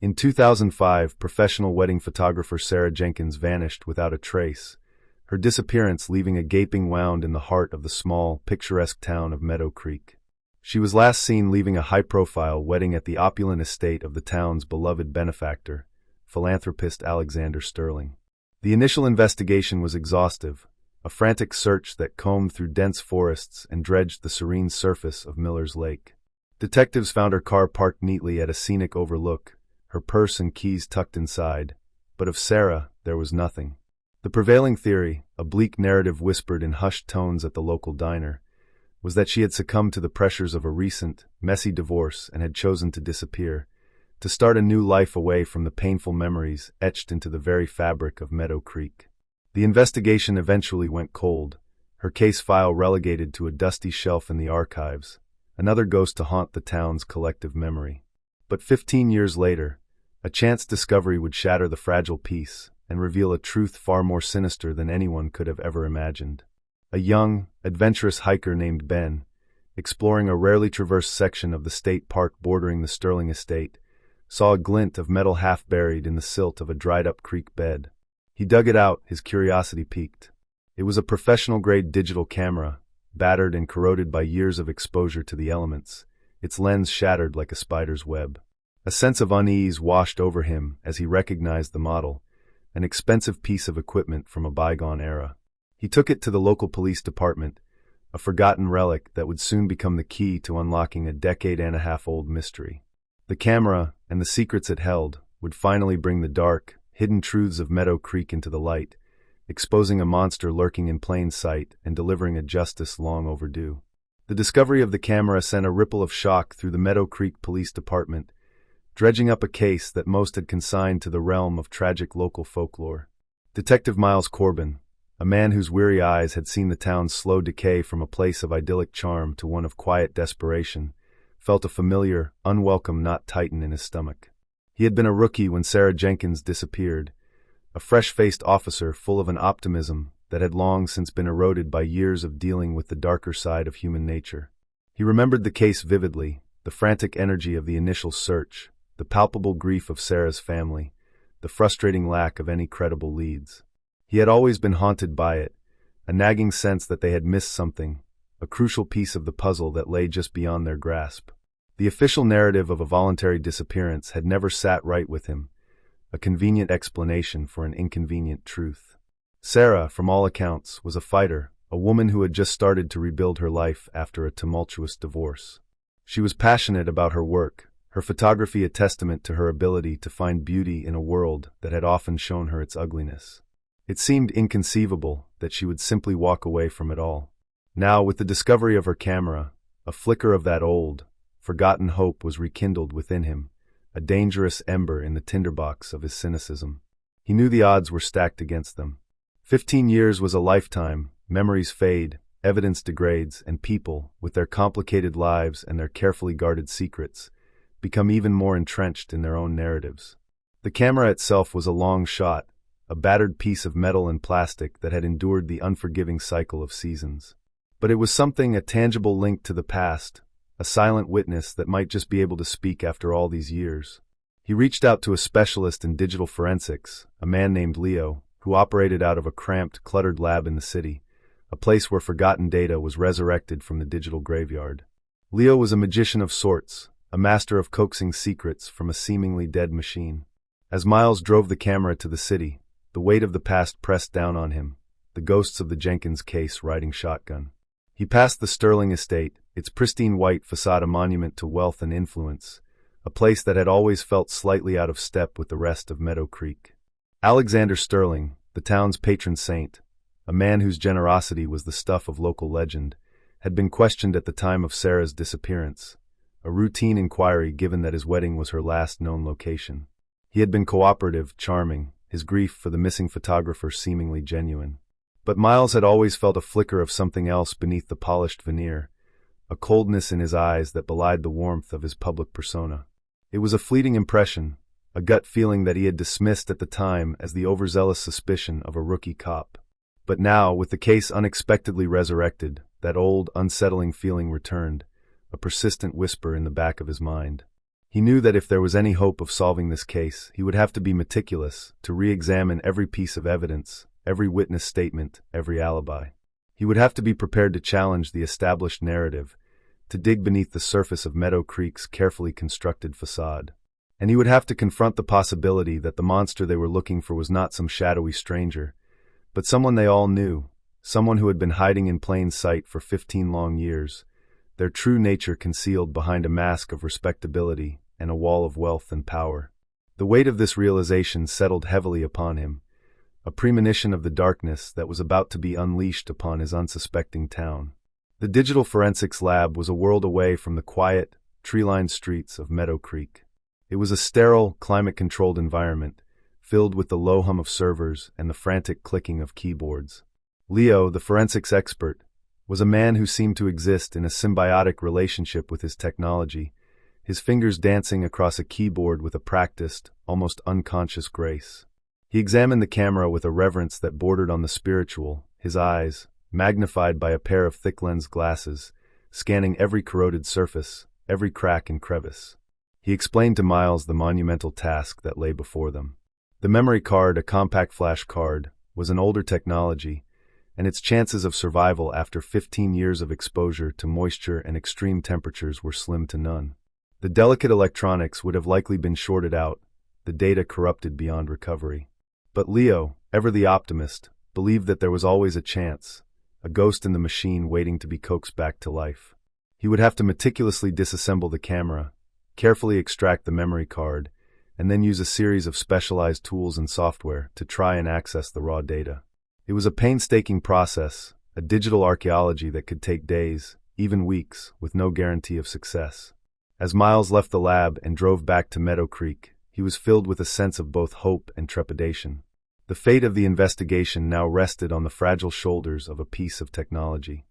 In 2005, professional wedding photographer Sarah Jenkins vanished without a trace, her disappearance leaving a gaping wound in the heart of the small, picturesque town of Meadow Creek. She was last seen leaving a high-profile wedding at the opulent estate of the town's beloved benefactor, philanthropist Alexander Sterling. The initial investigation was exhaustive, a frantic search that combed through dense forests and dredged the serene surface of Miller's Lake. Detectives found her car parked neatly at a scenic overlook, her purse and keys tucked inside, but of Sarah there was nothing. The prevailing theory, a bleak narrative whispered in hushed tones at the local diner, was that she had succumbed to the pressures of a recent, messy divorce and had chosen to disappear, to start a new life away from the painful memories etched into the very fabric of Meadow Creek. The investigation eventually went cold, her case file relegated to a dusty shelf in the archives, another ghost to haunt the town's collective memory. But 15 years later, a chance discovery would shatter the fragile peace and reveal a truth far more sinister than anyone could have ever imagined. A young, adventurous hiker named Ben, exploring a rarely traversed section of the state park bordering the Sterling estate, saw a glint of metal half buried in the silt of a dried-up creek bed. He dug it out, his curiosity piqued. It was a professional-grade digital camera, battered and corroded by years of exposure to the elements, its lens shattered like a spider's web. A sense of unease washed over him as he recognized the model, an expensive piece of equipment from a bygone era. He took it to the local police department, a forgotten relic that would soon become the key to unlocking a decade-and-a-half-old mystery. The camera, and the secrets it held, would finally bring the dark, hidden truths of Meadow Creek into the light, exposing a monster lurking in plain sight and delivering a justice long overdue. The discovery of the camera sent a ripple of shock through the Meadow Creek Police Department, dredging up a case that most had consigned to the realm of tragic local folklore. Detective Miles Corbin, a man whose weary eyes had seen the town's slow decay from a place of idyllic charm to one of quiet desperation, felt a familiar, unwelcome knot tighten in his stomach. He had been a rookie when Sarah Jenkins disappeared, a fresh-faced officer full of an optimism that had long since been eroded by years of dealing with the darker side of human nature. He remembered the case vividly, the frantic energy of the initial search, the palpable grief of Sarah's family, the frustrating lack of any credible leads. He had always been haunted by it, a nagging sense that they had missed something, a crucial piece of the puzzle that lay just beyond their grasp. The official narrative of a voluntary disappearance had never sat right with him, a convenient explanation for an inconvenient truth. Sarah, from all accounts, was a fighter, a woman who had just started to rebuild her life after a tumultuous divorce. She was passionate about her work, her photography a testament to her ability to find beauty in a world that had often shown her its ugliness. It seemed inconceivable that she would simply walk away from it all. Now, with the discovery of her camera, a flicker of that old, forgotten hope was rekindled within him, a dangerous ember in the tinderbox of his cynicism. He knew the odds were stacked against them. 15 years was a lifetime, memories fade, evidence degrades, and people, with their complicated lives and their carefully guarded secrets, become even more entrenched in their own narratives. The camera itself was a long shot, a battered piece of metal and plastic that had endured the unforgiving cycle of seasons. But it was something, a tangible link to the past, a silent witness that might just be able to speak after all these years. He reached out to a specialist in digital forensics, a man named Leo, who operated out of a cramped, cluttered lab in the city, a place where forgotten data was resurrected from the digital graveyard. Leo was a magician of sorts, a master of coaxing secrets from a seemingly dead machine. As Miles drove the camera to the city, the weight of the past pressed down on him, the ghosts of the Jenkins case riding shotgun. He passed the Sterling estate, its pristine white facade a monument to wealth and influence, a place that had always felt slightly out of step with the rest of Meadow Creek. Alexander Sterling, the town's patron saint, a man whose generosity was the stuff of local legend, had been questioned at the time of Sarah's disappearance, a routine inquiry given that his wedding was her last known location. He had been cooperative, charming, his grief for the missing photographer seemingly genuine. But Miles had always felt a flicker of something else beneath the polished veneer, a coldness in his eyes that belied the warmth of his public persona. It was a fleeting impression, a gut feeling that he had dismissed at the time as the overzealous suspicion of a rookie cop. But now, with the case unexpectedly resurrected, that old, unsettling feeling returned, a persistent whisper in the back of his mind. He knew that if there was any hope of solving this case, he would have to be meticulous, to re-examine every piece of evidence, every witness statement, every alibi. He would have to be prepared to challenge the established narrative, to dig beneath the surface of Meadow Creek's carefully constructed facade. And he would have to confront the possibility that the monster they were looking for was not some shadowy stranger, but someone they all knew, someone who had been hiding in plain sight for 15 long years, their true nature concealed behind a mask of respectability and a wall of wealth and power. The weight of this realization settled heavily upon him, a premonition of the darkness that was about to be unleashed upon his unsuspecting town. The digital forensics lab was a world away from the quiet, tree-lined streets of Meadow Creek. It was a sterile, climate-controlled environment, filled with the low hum of servers and the frantic clicking of keyboards. Leo, the forensics expert, was a man who seemed to exist in a symbiotic relationship with his technology, his fingers dancing across a keyboard with a practiced, almost unconscious grace. He examined the camera with a reverence that bordered on the spiritual, his eyes, magnified by a pair of thick-lensed glasses, scanning every corroded surface, every crack and crevice. He explained to Miles the monumental task that lay before them. The memory card, a compact flash card, was an older technology, and its chances of survival after 15 years of exposure to moisture and extreme temperatures were slim to none. The delicate electronics would have likely been shorted out, the data corrupted beyond recovery. But Leo, ever the optimist, believed that there was always a chance, a ghost in the machine waiting to be coaxed back to life. He would have to meticulously disassemble the camera, carefully extract the memory card, and then use a series of specialized tools and software to try and access the raw data. It was a painstaking process, a digital archaeology that could take days, even weeks, with no guarantee of success. As Miles left the lab and drove back to Meadow Creek, he was filled with a sense of both hope and trepidation. The fate of the investigation now rested on the fragile shoulders of a piece of technology.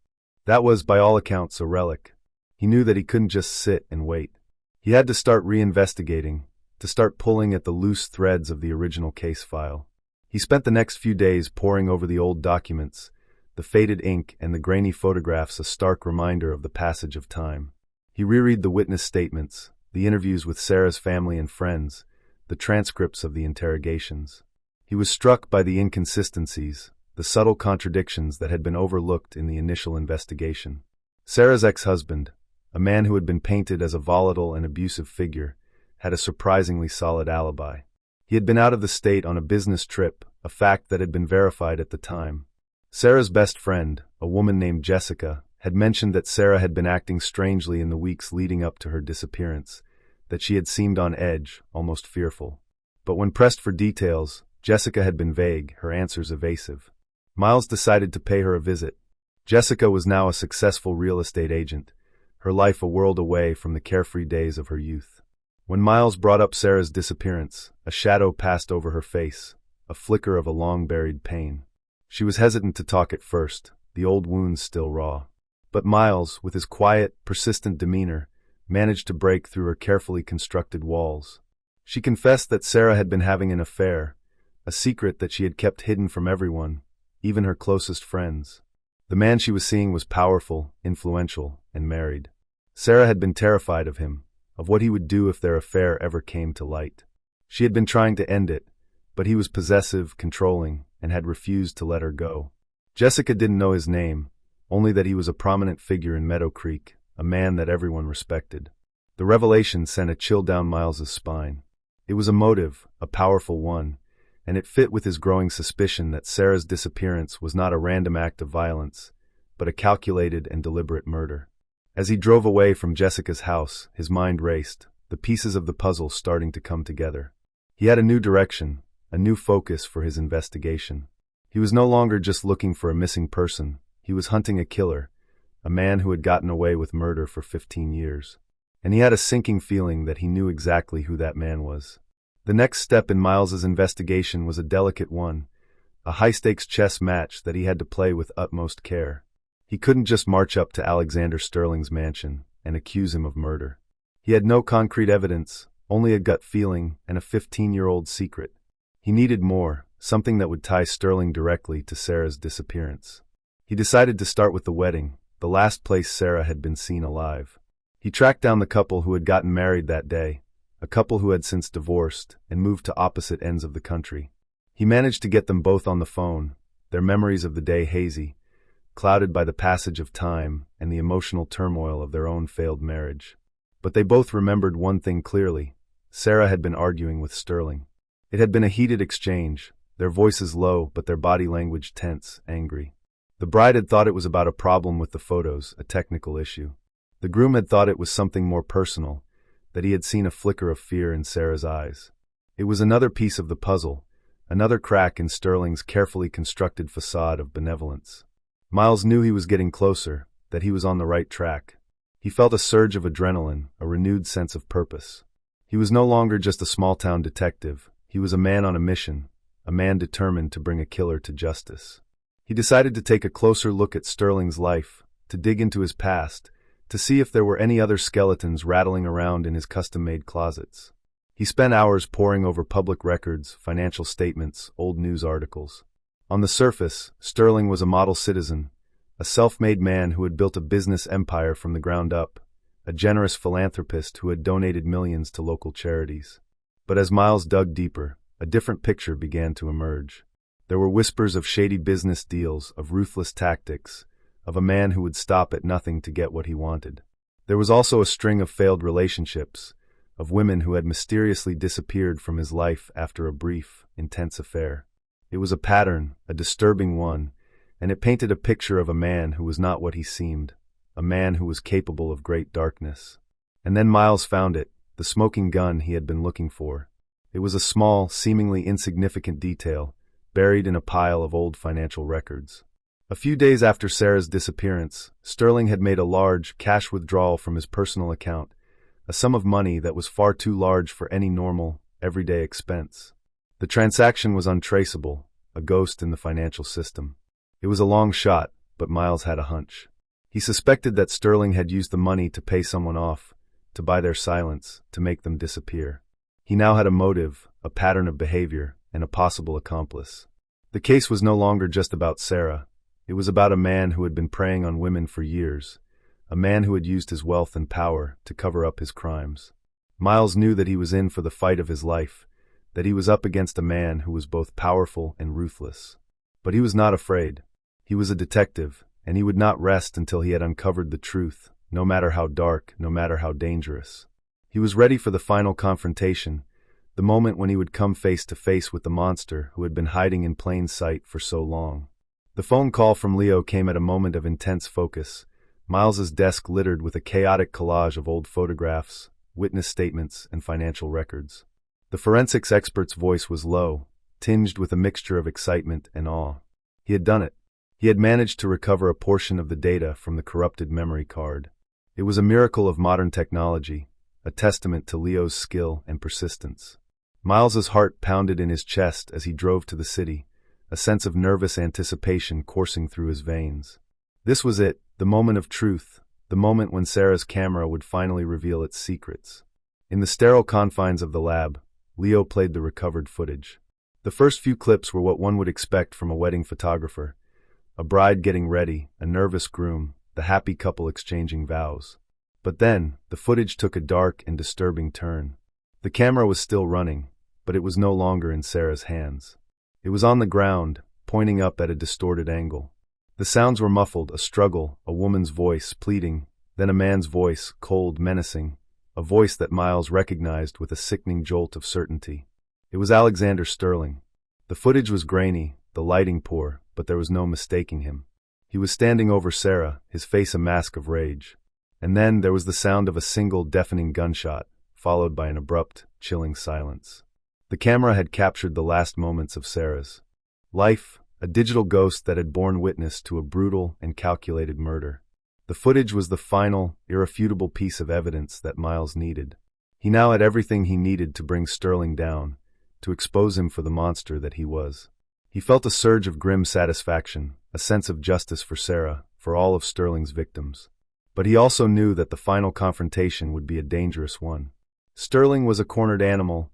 That was, by all accounts, a relic. He knew that he couldn't just sit and wait. He had to start reinvestigating, to start pulling at the loose threads of the original case file. He spent the next few days poring over the old documents, the faded ink and the grainy photographs a stark reminder of the passage of time. He reread the witness statements, the interviews with Sarah's family and friends, the transcripts of the interrogations. He was struck by the inconsistencies, the subtle contradictions that had been overlooked in the initial investigation. Sarah's ex-husband, a man who had been painted as a volatile and abusive figure, had a surprisingly solid alibi. He had been out of the state on a business trip, a fact that had been verified at the time. Sarah's best friend, a woman named Jessica, had mentioned that Sarah had been acting strangely in the weeks leading up to her disappearance, that she had seemed on edge, almost fearful. But when pressed for details, Jessica had been vague, her answers evasive. Miles decided to pay her a visit. Jessica was now a successful real estate agent, her life a world away from the carefree days of her youth. When Miles brought up Sarah's disappearance, a shadow passed over her face, a flicker of a long-buried pain. She was hesitant to talk at first, the old wounds still raw. But Miles, with his quiet, persistent demeanor, managed to break through her carefully constructed walls. She confessed that Sarah had been having an affair, a secret that she had kept hidden from everyone, even her closest friends. The man she was seeing was powerful, influential, and married. Sarah had been terrified of him, of what he would do if their affair ever came to light. She had been trying to end it, but he was possessive, controlling, and had refused to let her go. Jessica didn't know his name, only that he was a prominent figure in Meadow Creek, a man that everyone respected. The revelation sent a chill down Miles's spine. It was a motive, a powerful one, and it fit with his growing suspicion that Sarah's disappearance was not a random act of violence, but a calculated and deliberate murder. As he drove away from Jessica's house, his mind raced, the pieces of the puzzle starting to come together. He had a new direction, a new focus for his investigation. He was no longer just looking for a missing person, he was hunting a killer, a man who had gotten away with murder for 15 years. And he had a sinking feeling that he knew exactly who that man was. The next step in Miles's investigation was a delicate one, a high-stakes chess match that he had to play with utmost care. He couldn't just march up to Alexander Sterling's mansion and accuse him of murder. He had no concrete evidence, only a gut feeling and a 15-year-old secret. He needed more, something that would tie Sterling directly to Sarah's disappearance. He decided to start with the wedding, the last place Sarah had been seen alive. He tracked down the couple who had gotten married that day, a couple who had since divorced and moved to opposite ends of the country. He managed to get them both on the phone, their memories of the day hazy, clouded by the passage of time and the emotional turmoil of their own failed marriage. But they both remembered one thing clearly. Sarah had been arguing with Sterling. It had been a heated exchange, their voices low but their body language tense, angry. The bride had thought it was about a problem with the photos, a technical issue. The groom had thought it was something more personal, that he had seen a flicker of fear in Sarah's eyes. It was another piece of the puzzle, another crack in Sterling's carefully constructed facade of benevolence. Miles knew he was getting closer, that he was on the right track. He felt a surge of adrenaline, a renewed sense of purpose. He was no longer just a small-town detective. He was a man on a mission, a man determined to bring a killer to justice. He decided to take a closer look at Sterling's life, to dig into his past, to see if there were any other skeletons rattling around in his custom-made closets. He spent hours poring over public records, financial statements, old news articles. On the surface, Sterling was a model citizen, a self-made man who had built a business empire from the ground up, a generous philanthropist who had donated millions to local charities. But as Miles dug deeper, a different picture began to emerge. There were whispers of shady business deals, of ruthless tactics, of a man who would stop at nothing to get what he wanted. There was also a string of failed relationships, of women who had mysteriously disappeared from his life after a brief, intense affair. It was a pattern, a disturbing one, and it painted a picture of a man who was not what he seemed, a man who was capable of great darkness. And then Miles found it, the smoking gun he had been looking for. It was a small, seemingly insignificant detail, buried in a pile of old financial records. A few days after Sarah's disappearance, Sterling had made a large cash withdrawal from his personal account, a sum of money that was far too large for any normal, everyday expense. The transaction was untraceable, a ghost in the financial system. It was a long shot, but Miles had a hunch. He suspected that Sterling had used the money to pay someone off, to buy their silence, to make them disappear. He now had a motive, a pattern of behavior, and a possible accomplice. The case was no longer just about Sarah. It was about a man who had been preying on women for years, a man who had used his wealth and power to cover up his crimes. Miles knew that he was in for the fight of his life, that he was up against a man who was both powerful and ruthless. But he was not afraid. He was a detective, and he would not rest until he had uncovered the truth, no matter how dark, no matter how dangerous. He was ready for the final confrontation, the moment when he would come face to face with the monster who had been hiding in plain sight for so long. The phone call from Leo came at a moment of intense focus, Miles's desk littered with a chaotic collage of old photographs, witness statements, and financial records. The forensics expert's voice was low, tinged with a mixture of excitement and awe. He had done it. He had managed to recover a portion of the data from the corrupted memory card. It was a miracle of modern technology, a testament to Leo's skill and persistence. Miles's heart pounded in his chest as he drove to the city, a sense of nervous anticipation coursing through his veins. This was it, the moment of truth, the moment when Sarah's camera would finally reveal its secrets. In the sterile confines of the lab, Leo played the recovered footage. The first few clips were what one would expect from a wedding photographer. A bride getting ready, a nervous groom, the happy couple exchanging vows. But then, the footage took a dark and disturbing turn. The camera was still running, but it was no longer in Sarah's hands. It was on the ground, pointing up at a distorted angle. The sounds were muffled, a struggle, a woman's voice, pleading, then a man's voice, cold, menacing, a voice that Miles recognized with a sickening jolt of certainty. It was Alexander Sterling. The footage was grainy, the lighting poor, but there was no mistaking him. He was standing over Sarah, his face a mask of rage. And then there was the sound of a single deafening gunshot, followed by an abrupt, chilling silence. The camera had captured the last moments of Sarah's life, a digital ghost that had borne witness to a brutal and calculated murder. The footage was the final, irrefutable piece of evidence that Miles needed. He now had everything he needed to bring Sterling down, to expose him for the monster that he was. He felt a surge of grim satisfaction, a sense of justice for Sarah, for all of Sterling's victims. But he also knew that the final confrontation would be a dangerous one. Sterling was a cornered animal,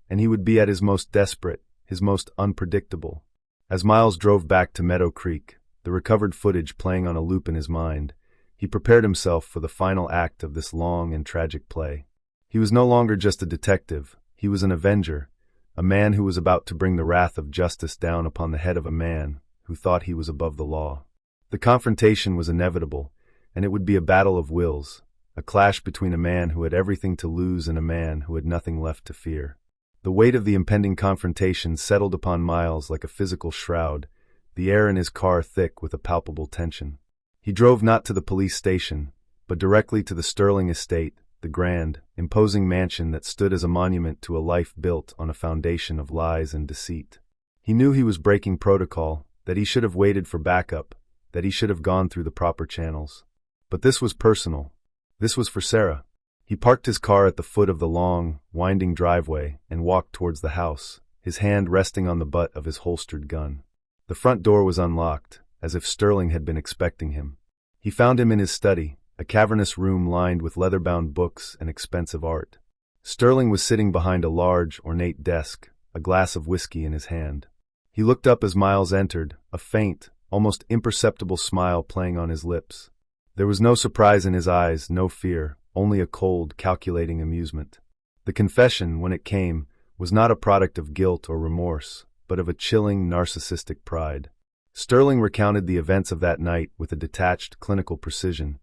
and he would be at his most desperate, his most unpredictable. As Miles drove back to Meadow Creek, the recovered footage playing on a loop in his mind, he prepared himself for the final act of this long and tragic play. He was no longer just a detective, he was an avenger, a man who was about to bring the wrath of justice down upon the head of a man who thought he was above the law. The confrontation was inevitable, and it would be a battle of wills, a clash between a man who had everything to lose and a man who had nothing left to fear. The weight of the impending confrontation settled upon Miles like a physical shroud, the air in his car thick with a palpable tension. He drove not to the police station, but directly to the Sterling estate, the grand, imposing mansion that stood as a monument to a life built on a foundation of lies and deceit. He knew he was breaking protocol, that he should have waited for backup, that he should have gone through the proper channels. But this was personal. This was for Sarah. He parked his car at the foot of the long, winding driveway and walked towards the house, his hand resting on the butt of his holstered gun. The front door was unlocked, as if Sterling had been expecting him. He found him in his study, a cavernous room lined with leather-bound books and expensive art. Sterling was sitting behind a large, ornate desk, a glass of whiskey in his hand. He looked up as Miles entered, a faint, almost imperceptible smile playing on his lips. There was no surprise in his eyes, no fear, only a cold, calculating amusement. The confession, when it came, was not a product of guilt or remorse, but of a chilling, narcissistic pride. Sterling recounted the events of that night with a detached, clinical precision,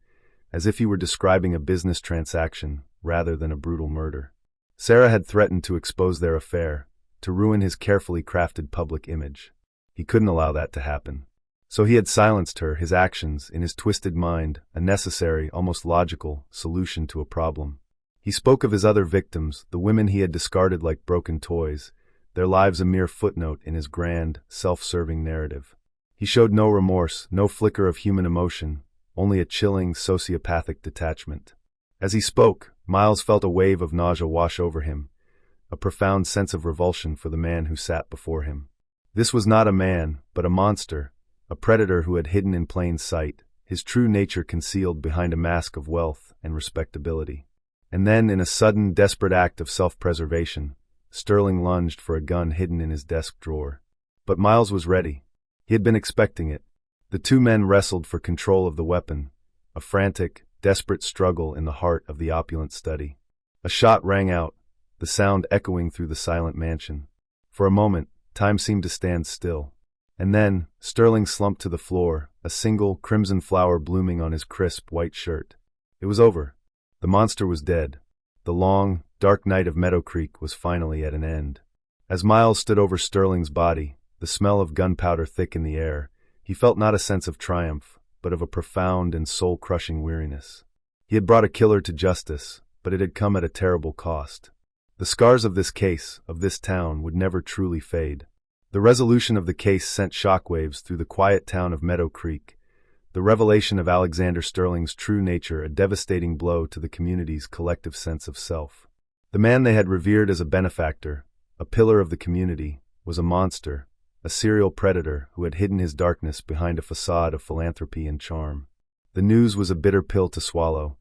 as if he were describing a business transaction rather than a brutal murder. Sarah had threatened to expose their affair, to ruin his carefully crafted public image. He couldn't allow that to happen. So he had silenced her, his actions, in his twisted mind, a necessary, almost logical, solution to a problem. He spoke of his other victims, the women he had discarded like broken toys, their lives a mere footnote in his grand, self-serving narrative. He showed no remorse, no flicker of human emotion, only a chilling, sociopathic detachment. As he spoke, Miles felt a wave of nausea wash over him, a profound sense of revulsion for the man who sat before him. This was not a man, but a monster, a predator who had hidden in plain sight, his true nature concealed behind a mask of wealth and respectability. And then, in a sudden, desperate act of self-preservation, Sterling lunged for a gun hidden in his desk drawer. But Miles was ready. He had been expecting it. The two men wrestled for control of the weapon, a frantic, desperate struggle in the heart of the opulent study. A shot rang out, the sound echoing through the silent mansion. For a moment, time seemed to stand still. And then, Sterling slumped to the floor, a single crimson flower blooming on his crisp white shirt. It was over. The monster was dead. The long, dark night of Meadow Creek was finally at an end. As Miles stood over Sterling's body, the smell of gunpowder thick in the air, he felt not a sense of triumph, but of a profound and soul-crushing weariness. He had brought a killer to justice, but it had come at a terrible cost. The scars of this case, of this town, would never truly fade. The resolution of the case sent shockwaves through the quiet town of Meadow Creek, the revelation of Alexander Sterling's true nature a devastating blow to the community's collective sense of self. The man they had revered as a benefactor, a pillar of the community, was a monster, a serial predator who had hidden his darkness behind a facade of philanthropy and charm. The news was a bitter pill to swallow,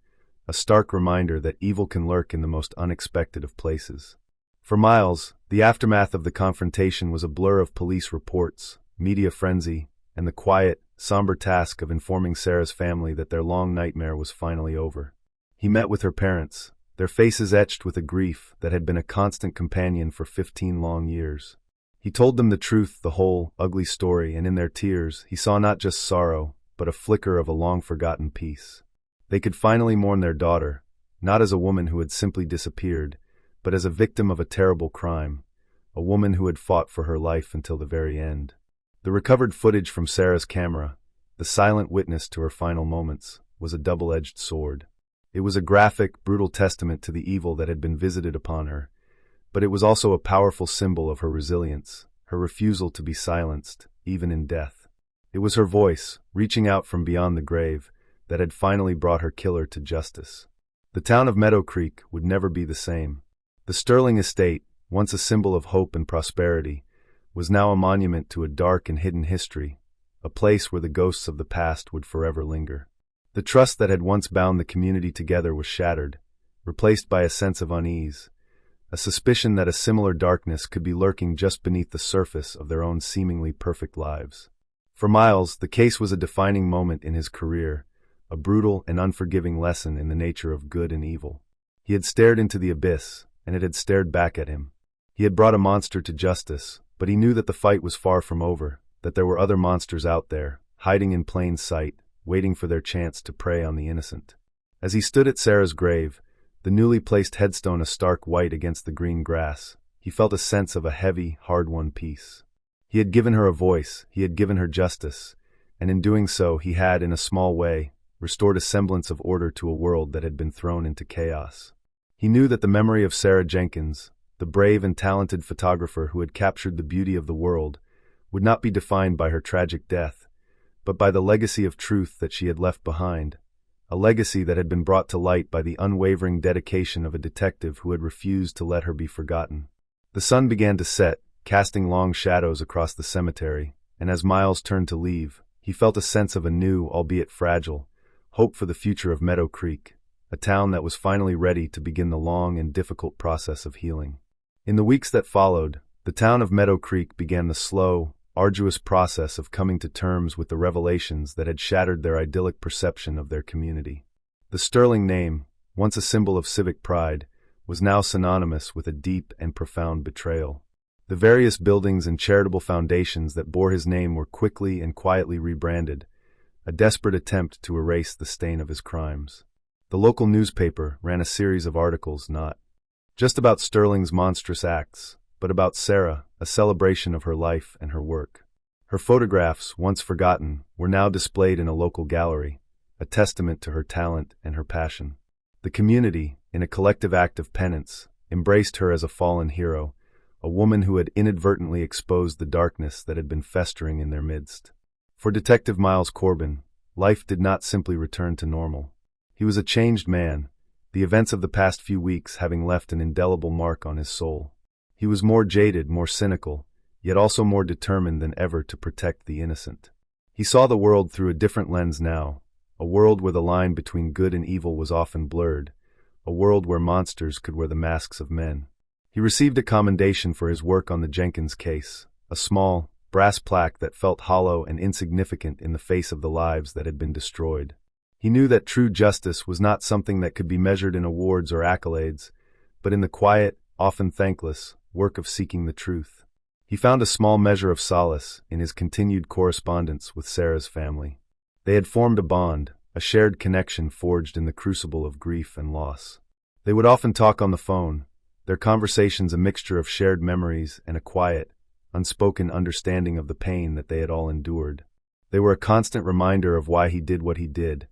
a stark reminder that evil can lurk in the most unexpected of places. For Miles, the aftermath of the confrontation was a blur of police reports, media frenzy, and the quiet, somber task of informing Sarah's family that their long nightmare was finally over. He met with her parents, their faces etched with a grief that had been a constant companion for 15 long years. He told them the truth, the whole, ugly story, and in their tears, he saw not just sorrow, but a flicker of a long-forgotten peace. They could finally mourn their daughter, not as a woman who had simply disappeared, but as a victim of a terrible crime, a woman who had fought for her life until the very end. The recovered footage from Sarah's camera, the silent witness to her final moments, was a double-edged sword. It was a graphic, brutal testament to the evil that had been visited upon her, but it was also a powerful symbol of her resilience, her refusal to be silenced, even in death. It was her voice, reaching out from beyond the grave, that had finally brought her killer to justice. The town of Meadow Creek would never be the same. The Sterling estate, once a symbol of hope and prosperity, was now a monument to a dark and hidden history, a place where the ghosts of the past would forever linger. The trust that had once bound the community together was shattered, replaced by a sense of unease, a suspicion that a similar darkness could be lurking just beneath the surface of their own seemingly perfect lives. For Miles, the case was a defining moment in his career, a brutal and unforgiving lesson in the nature of good and evil. He had stared into the abyss, and it had stared back at him. He had brought a monster to justice, but he knew that the fight was far from over, that there were other monsters out there, hiding in plain sight, waiting for their chance to prey on the innocent. As he stood at Sarah's grave, the newly placed headstone a stark white against the green grass, he felt a sense of a heavy, hard-won peace. He had given her a voice, he had given her justice, and in doing so he had, in a small way, restored a semblance of order to a world that had been thrown into chaos. He knew that the memory of Sarah Jenkins, the brave and talented photographer who had captured the beauty of the world, would not be defined by her tragic death, but by the legacy of truth that she had left behind, a legacy that had been brought to light by the unwavering dedication of a detective who had refused to let her be forgotten. The sun began to set, casting long shadows across the cemetery, and as Miles turned to leave, he felt a sense of a new, albeit fragile, hope for the future of Meadow Creek, a town that was finally ready to begin the long and difficult process of healing. In the weeks that followed, the town of Meadow Creek began the slow, arduous process of coming to terms with the revelations that had shattered their idyllic perception of their community. The Sterling name, once a symbol of civic pride, was now synonymous with a deep and profound betrayal. The various buildings and charitable foundations that bore his name were quickly and quietly rebranded, a desperate attempt to erase the stain of his crimes. The local newspaper ran a series of articles not just about Sterling's monstrous acts, but about Sarah, a celebration of her life and her work. Her photographs, once forgotten, were now displayed in a local gallery, a testament to her talent and her passion. The community, in a collective act of penance, embraced her as a fallen hero, a woman who had inadvertently exposed the darkness that had been festering in their midst. For Detective Miles Corbin, life did not simply return to normal. He was a changed man, the events of the past few weeks having left an indelible mark on his soul. He was more jaded, more cynical, yet also more determined than ever to protect the innocent. He saw the world through a different lens now, a world where the line between good and evil was often blurred, a world where monsters could wear the masks of men. He received a commendation for his work on the Jenkins case, a small, brass plaque that felt hollow and insignificant in the face of the lives that had been destroyed. He knew that true justice was not something that could be measured in awards or accolades, but in the quiet, often thankless, work of seeking the truth. He found a small measure of solace in his continued correspondence with Sarah's family. They had formed a bond, a shared connection forged in the crucible of grief and loss. They would often talk on the phone, their conversations a mixture of shared memories and a quiet, unspoken understanding of the pain that they had all endured. They were a constant reminder of why he did what he did,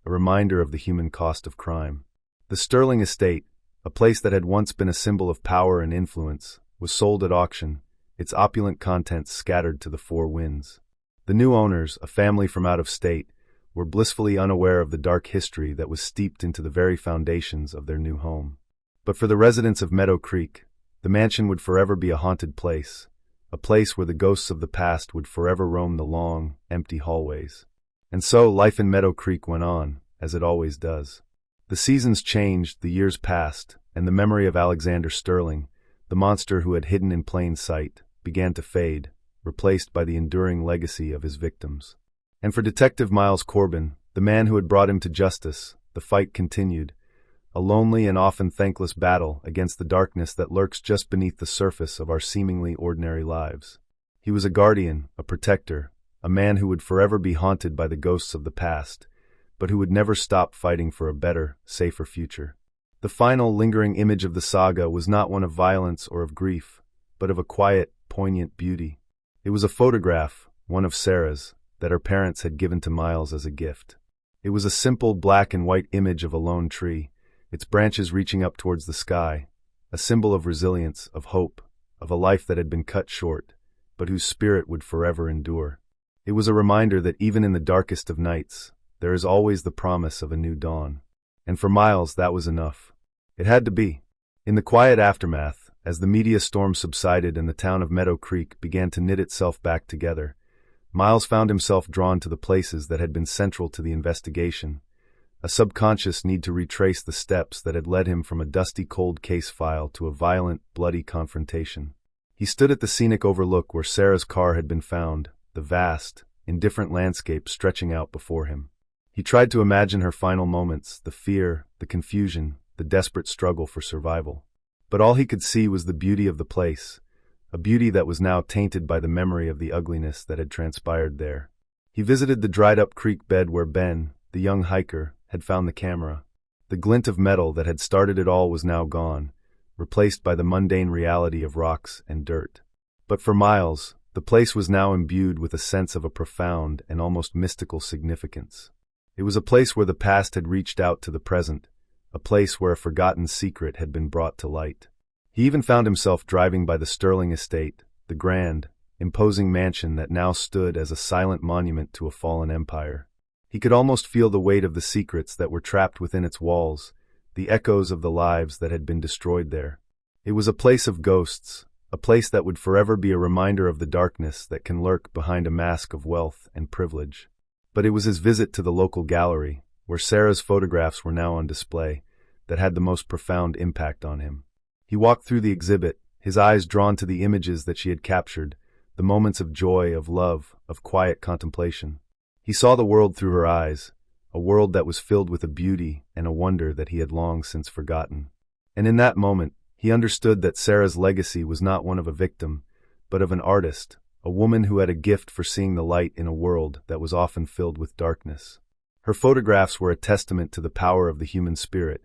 a reminder of the human cost of crime. The Sterling estate, a place that had once been a symbol of power and influence, was sold at auction, its opulent contents scattered to the four winds. The new owners, a family from out of state, were blissfully unaware of the dark history that was steeped into the very foundations of their new home. But for the residents of Meadow Creek, the mansion would forever be a haunted place, a place where the ghosts of the past would forever roam the long, empty hallways. And so life in Meadow Creek went on, as it always does. The seasons changed, the years passed, and the memory of Alexander Sterling, the monster who had hidden in plain sight, began to fade, replaced by the enduring legacy of his victims. And for Detective Miles Corbin, the man who had brought him to justice, the fight continued, a lonely and often thankless battle against the darkness that lurks just beneath the surface of our seemingly ordinary lives. He was a guardian, a protector, a man who would forever be haunted by the ghosts of the past, but who would never stop fighting for a better, safer future. The final lingering image of the saga was not one of violence or of grief, but of a quiet, poignant beauty. It was a photograph, one of Sarah's, that her parents had given to Miles as a gift. It was a simple black and white image of a lone tree, its branches reaching up towards the sky, a symbol of resilience, of hope, of a life that had been cut short, but whose spirit would forever endure. It was a reminder that even in the darkest of nights, there is always the promise of a new dawn. And for Miles, that was enough. It had to be. In the quiet aftermath, as the media storm subsided and the town of Meadow Creek began to knit itself back together, Miles found himself drawn to the places that had been central to the investigation, a subconscious need to retrace the steps that had led him from a dusty cold case file to a violent, bloody confrontation. He stood at the scenic overlook where Sarah's car had been found, the vast, indifferent landscape stretching out before him. He tried to imagine her final moments, the fear, the confusion, the desperate struggle for survival. But all he could see was the beauty of the place, a beauty that was now tainted by the memory of the ugliness that had transpired there. He visited the dried-up creek bed where Ben, the young hiker, had found the camera. The glint of metal that had started it all was now gone, replaced by the mundane reality of rocks and dirt. But for Miles, the place was now imbued with a sense of a profound and almost mystical significance. It was a place where the past had reached out to the present, a place where a forgotten secret had been brought to light. He even found himself driving by the Sterling estate, the grand, imposing mansion that now stood as a silent monument to a fallen empire. He could almost feel the weight of the secrets that were trapped within its walls, the echoes of the lives that had been destroyed there. It was a place of ghosts, a place that would forever be a reminder of the darkness that can lurk behind a mask of wealth and privilege. But it was his visit to the local gallery, where Sarah's photographs were now on display, that had the most profound impact on him. He walked through the exhibit, his eyes drawn to the images that she had captured, the moments of joy, of love, of quiet contemplation. He saw the world through her eyes, a world that was filled with a beauty and a wonder that he had long since forgotten. And in that moment, he understood that Sarah's legacy was not one of a victim, but of an artist, a woman who had a gift for seeing the light in a world that was often filled with darkness. Her photographs were a testament to the power of the human spirit,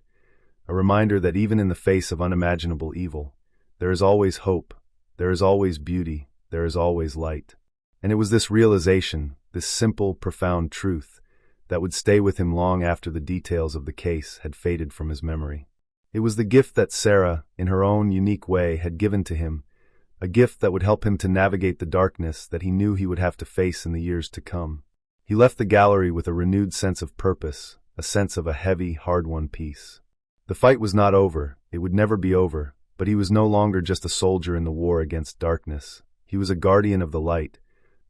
a reminder that even in the face of unimaginable evil, there is always hope, there is always beauty, there is always light. And it was this realization, this simple, profound truth, that would stay with him long after the details of the case had faded from his memory. It was the gift that Sarah, in her own unique way, had given to him, a gift that would help him to navigate the darkness that he knew he would have to face in the years to come. He left the gallery with a renewed sense of purpose, a sense of a heavy, hard-won peace. The fight was not over, it would never be over, but he was no longer just a soldier in the war against darkness. He was a guardian of the light,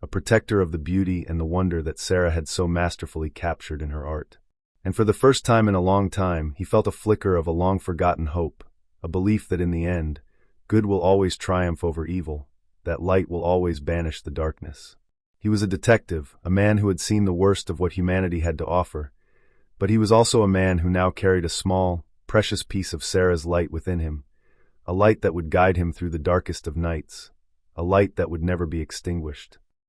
a protector of the beauty and the wonder that Sarah had so masterfully captured in her art. And for the first time in a long time, he felt a flicker of a long-forgotten hope, a belief that in the end, good will always triumph over evil, that light will always banish the darkness. He was a detective, a man who had seen the worst of what humanity had to offer, but he was also a man who now carried a small, precious piece of Sarah's light within him, a light that would guide him through the darkest of nights, a light that would never be extinguished.